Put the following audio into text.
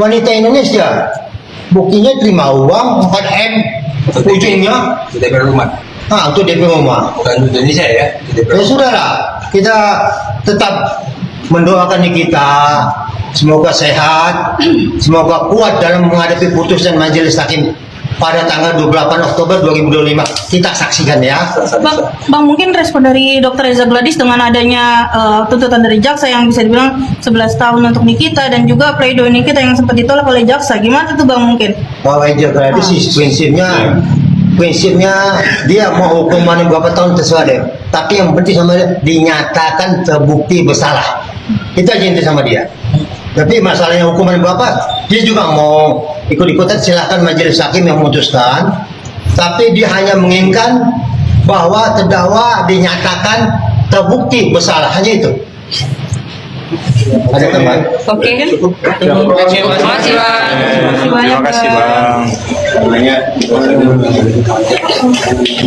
wanita Indonesia. Buktinya terima uang 4M ujungnya. Itu DP rumah. Untuk DP rumah. Bukan Indonesia ya. Itu DP Ya rumah. sudahlah, kita tetap mendoakan kita, semoga sehat, semoga kuat dalam menghadapi putusan Majelis Hakim pada tanggal 28 Oktober 2025. Kita saksikan ya. Bang, mungkin respon dari Dr. Reza Gladys dengan adanya tuntutan dari jaksa yang bisa dibilang 11 tahun untuk Nikita dan juga pleidoy Nikita yang sempat ditolak oleh jaksa. Gimana tuh Bang mungkin? Bahwa Reza Gladys sih prinsipnya dia mau hukuman berapa tahun terserah dia. Tapi yang penting sama dia dinyatakan terbukti bersalah. Itu aja inti sama dia. Tapi masalahnya hukuman berapa, dia juga mau ikut-ikutan, silahkan majelis hakim yang memutuskan. Tapi dia hanya menginginkan bahwa terdakwa dinyatakan terbukti bersalah, hanya itu. Ada teman? Oke. Terima kasih Bang. Terima kasih banyak. Terima kasih Bang.